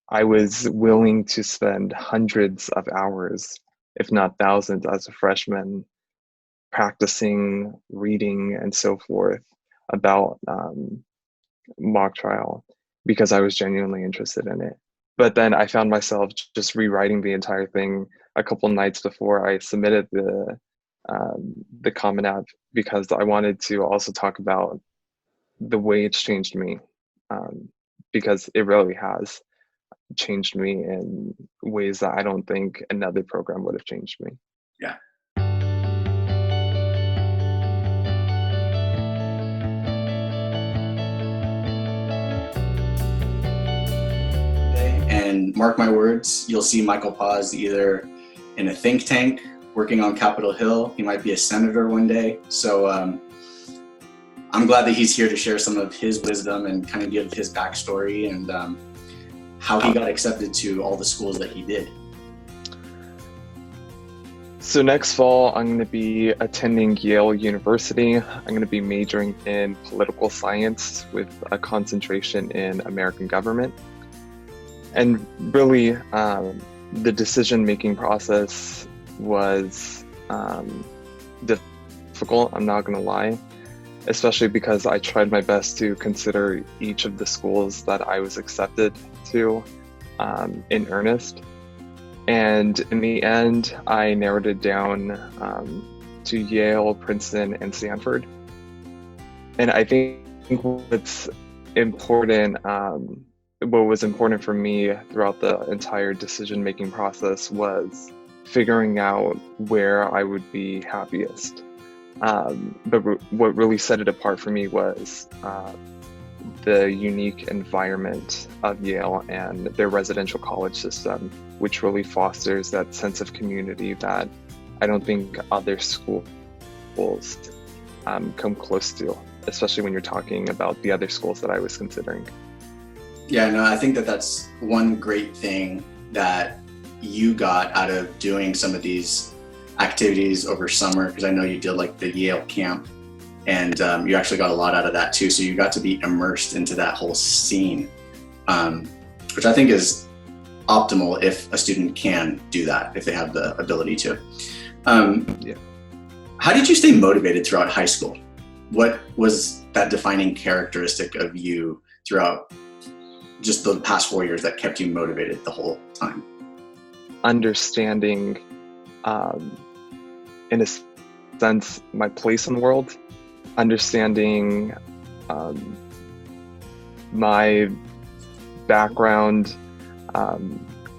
I was willing to spend hundreds of hours, if not thousands, as a freshman practicing, reading, and so forth about mock trial because I was genuinely interested in it. But then I found myself just rewriting the entire thing a couple nights before I submitted the Common App because I wanted to also talk about the way it's changed me, because it really has changed me in ways that I don't think another program would have changed me. Yeah. And mark my words, you'll see Michael Pau either in a think tank working on Capitol Hill. He might be a senator one day. So I'm glad that he's here to share some of his wisdom and kind of give his backstory and how he got accepted to all the schools that he did. So next fall, I'm going to be attending Yale University. I'm going to be majoring in political science with a concentration in American government. And really, the decision-making process was difficult, I'm not going to lie, especially because I tried my best to consider each of the schools that I was accepted to in earnest. And in the end, I narrowed it down to Yale, Princeton, and Stanford. And I think what's important, what was important for me throughout the entire decision-making process was figuring out where I would be happiest. But what really set it apart for me was the unique environment of Yale and their residential college system, which really fosters that sense of community that I don't think other schools come close to, especially when you're talking about the other schools that I was considering. Yeah, no, I think that that's one great thing that you got out of doing some of these activities over summer, because I know you did like the Yale camp, and you actually got a lot out of that too. So you got to be immersed into that whole scene, which I think is optimal if a student can do that, if they have the ability to. Yeah. How did you stay motivated throughout high school? What was that defining characteristic of you throughout just the past 4 years that kept you motivated the whole time? Understanding, in a sense, my place in the world, understanding my background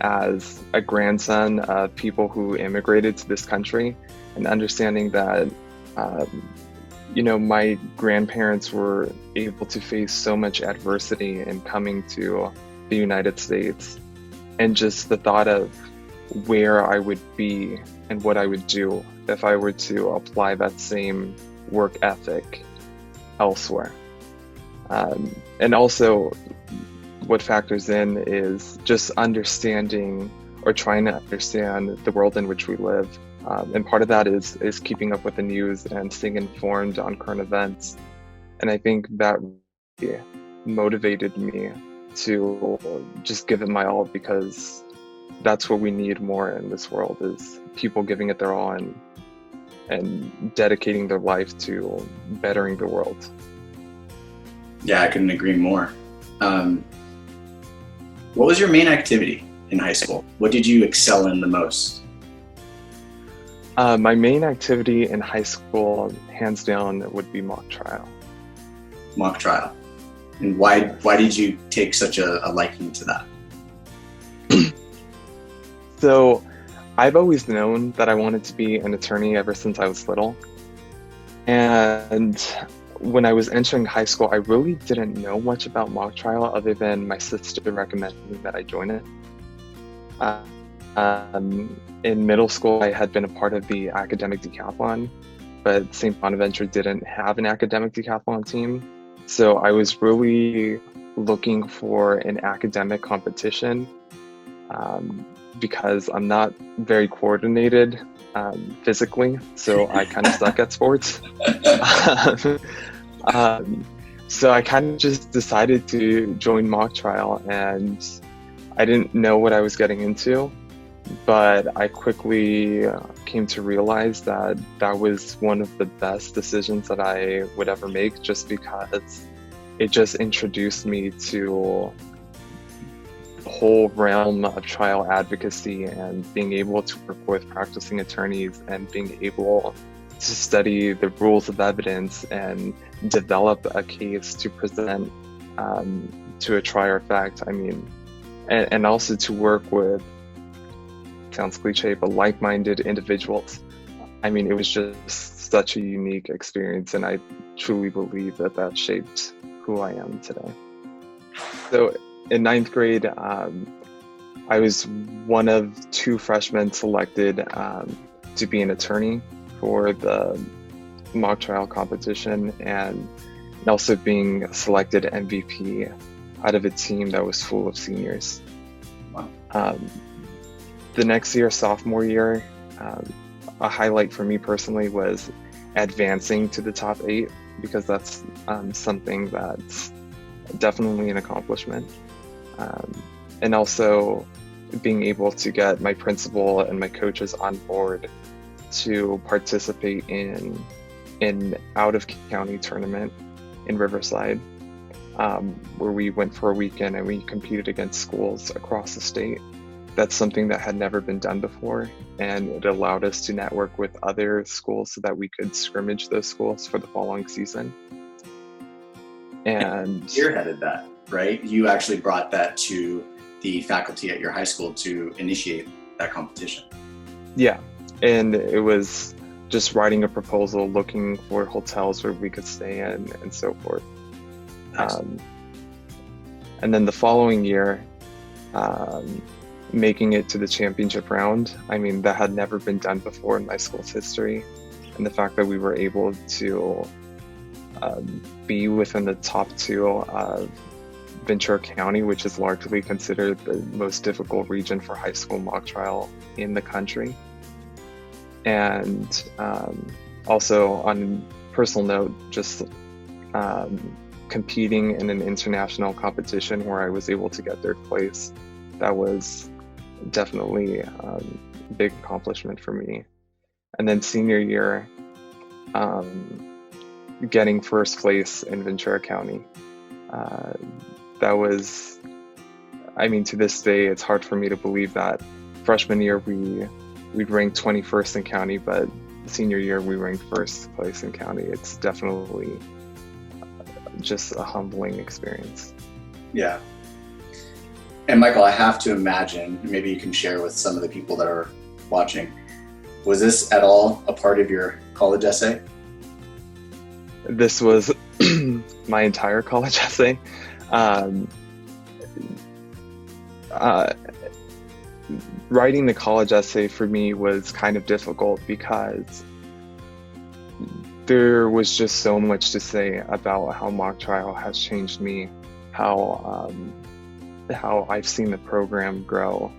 as a grandson of people who immigrated to this country, and understanding that my grandparents were able to face so much adversity in coming to the United States, and just the thought of where I would be and what I would do if I were to apply that same work ethic elsewhere. And also what factors in is just understanding or trying to understand the world in which we live. And part of that is keeping up with the news and staying informed on current events. And I think that really motivated me to just give it my all, because that's what we need more in this world, is people giving it their all and dedicating their life to bettering the world. Yeah, I couldn't agree more. What was your main activity in high school? What did you excel in the most? My main activity in high school, hands down, would be mock trial. Mock trial. And why did you take such a liking to that? So I've always known that I wanted to be an attorney ever since I was little. And when I was entering high school, I really didn't know much about mock trial other than my sister recommending that I join it. In middle school, I had been a part of the academic decathlon, but St. Bonaventure didn't have an academic decathlon team. So I was really looking for an academic competition because I'm not very coordinated physically, so I kind of suck at sports. So I kind of just decided to join mock trial, and I didn't know what I was getting into, but I quickly came to realize that that was one of the best decisions that I would ever make, just because it just introduced me to the whole realm of trial advocacy and being able to work with practicing attorneys and being able to study the rules of evidence and develop a case to present to a trier of fact. I mean, and also to work with, sounds cliche, but like-minded individuals. I mean, it was just such a unique experience, and I truly believe that that shaped who I am today. So in ninth grade, I was one of two freshmen selected to be an attorney for the mock trial competition, and also being selected MVP out of a team that was full of seniors. Wow. The next year, sophomore year, a highlight for me personally was advancing to the top 8, because that's something that's definitely an accomplishment. And also being able to get my principal and my coaches on board to participate in an out-of-county tournament in Riverside, where we went for a weekend and we competed against schools across the state. That's something that had never been done before, and it allowed us to network with other schools so that we could scrimmage those schools for the following season. And Spearheaded that, right? You actually brought that to the faculty at your high school to initiate that competition. Yeah, and it was just writing a proposal, looking for hotels where we could stay in, and so forth. And then the following year, making it to the championship round. I mean, that had never been done before in my school's history. And the fact that we were able to be within the top 2 of Ventura County, which is largely considered the most difficult region for high school mock trial in the country. And also, on a personal note, just competing in an international competition where I was able to get third place, that was definitely a big accomplishment for me. And then senior year, getting first place in Ventura County. That was, I mean, to this day, it's hard for me to believe that freshman year we'd ranked 21st in county, but senior year we ranked first place in county. It's definitely just a humbling experience. Yeah. And Michael, I have to imagine, maybe you can share with some of the people that are watching, was this at all a part of your college essay? This was my entire college essay. Writing the college essay for me was kind of difficult because there was just so much to say about how mock trial has changed me, how I've seen the program grow,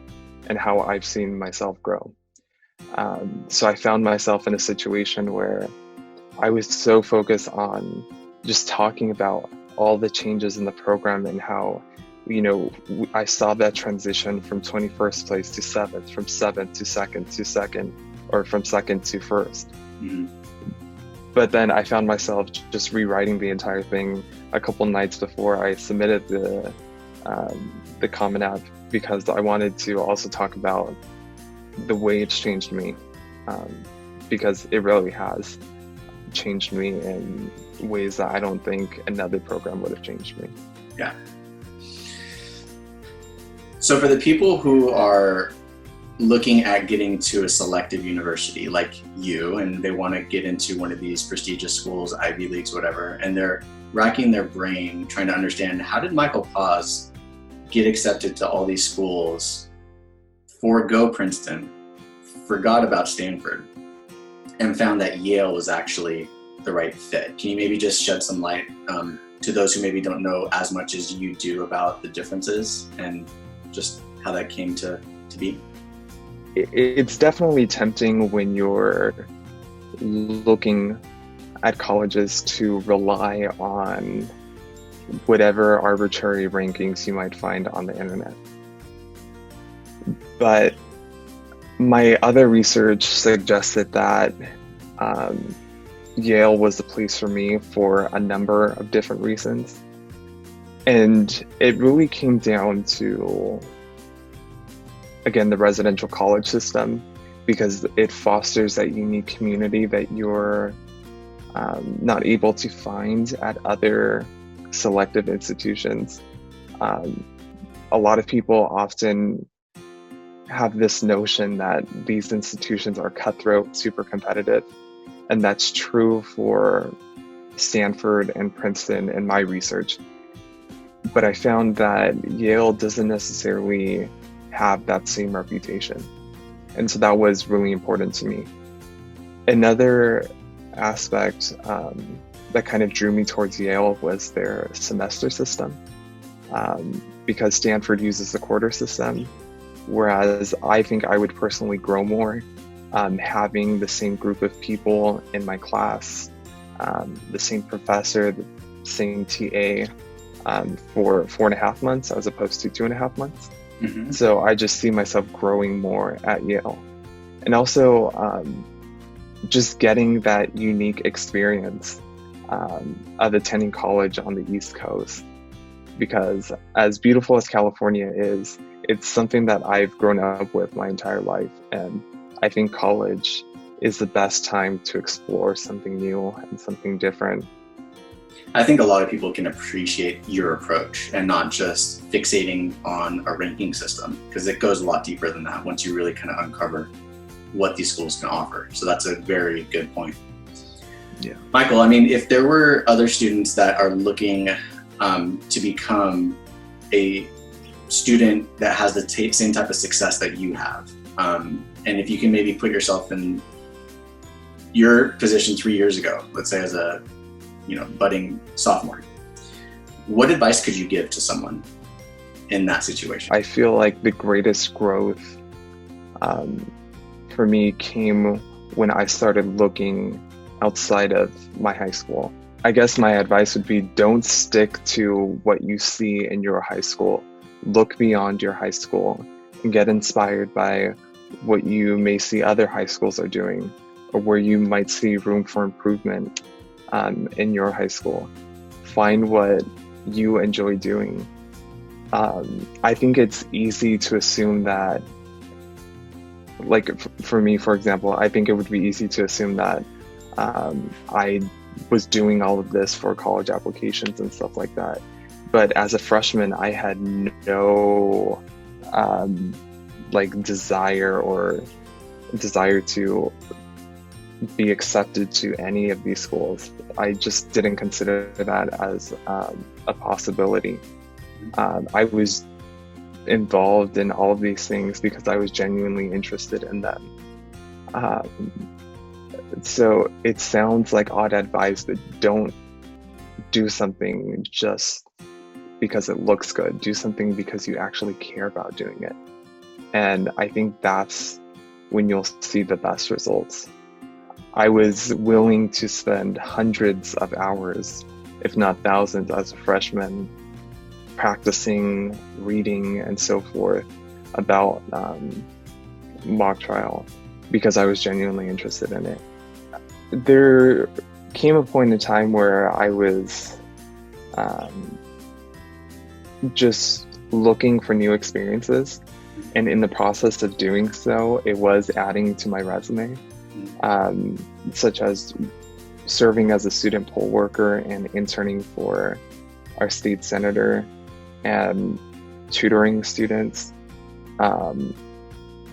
and how I've seen myself grow. So I found myself in a situation where I was so focused on just talking about all the changes in the program and how, you know, I saw that transition from 21st place to 7th, from 7th to 2nd to 2nd, or from 2nd to 1st. Mm-hmm. But then I found myself just rewriting the entire thing a couple nights before I submitted the Common App, because I wanted to also talk about the way it's changed me, because it really has changed me in ways that I don't think another program would have changed me. Yeah. So for the people who are looking at getting to a selective university like you, and they want to get into one of these prestigious schools, Ivy Leagues, whatever, and they're racking their brain trying to understand, how did Michael Pau get accepted to all these schools, forego Princeton, forgot about Stanford, and found that Yale was actually the right fit? Can you maybe just shed some light to those who maybe don't know as much as you do about the differences and just how that came to be? It's definitely tempting when you're looking at colleges to rely on whatever arbitrary rankings you might find on the internet. But my other research suggested that Yale was the place for me for a number of different reasons. And it really came down to, again, the residential college system, because it fosters that unique community that you're not able to find at other selective institutions. A lot of people often have this notion that these institutions are cutthroat, super competitive, and that's true for Stanford and Princeton in my research. But I found that Yale doesn't necessarily have that same reputation. And so that was really important to me. Another aspect that kind of drew me towards Yale was their semester system, because Stanford uses the quarter system, whereas I think I would personally grow more having the same group of people in my class, the same professor, the same TA for 4.5 months as opposed to 2.5 months. Mm-hmm. So I just see myself growing more at Yale. And also just getting that unique experience of attending college on the East Coast. Because as beautiful as California is, it's something that I've grown up with my entire life. And I think college is the best time to explore something new and something different. I think a lot of people can appreciate your approach and not just fixating on a ranking system, because it goes a lot deeper than that once you really kind of uncover what these schools can offer. So that's a very good point. Yeah. Michael, I mean, if there were other students that are looking to become a student that has the same type of success that you have, and if you can maybe put yourself in your position 3 years ago, let's say as a budding sophomore, what advice could you give to someone in that situation? I feel like the greatest growth for me came when I started looking outside of my high school. I guess my advice would be, don't stick to what you see in your high school. Look beyond your high school and get inspired by what you may see other high schools are doing, or where you might see room for improvement in your high school. Find what you enjoy doing. I think it's easy to assume that, like for me, for example, I think it would be easy to assume that I was doing all of this for college applications and stuff like that. But as a freshman, I had no desire to be accepted to any of these schools. I just didn't consider that as a possibility. I was involved in all of these things because I was genuinely interested in them. So it sounds like odd advice, but don't do something just because it looks good. Do something because you actually care about doing it. And I think that's when you'll see the best results. I was willing to spend hundreds of hours, if not thousands, as a freshman, practicing, reading, and so forth about mock trial because I was genuinely interested in it. There came a point in time where I was just looking for new experiences, and in the process of doing so, it was adding to my resume, such as serving as a student poll worker and interning for our state senator and tutoring students.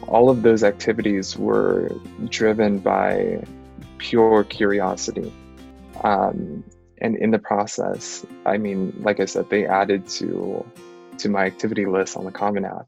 All of those activities were driven by pure curiosity. And in the process, I mean, like I said, they added to my activity list on the Common App.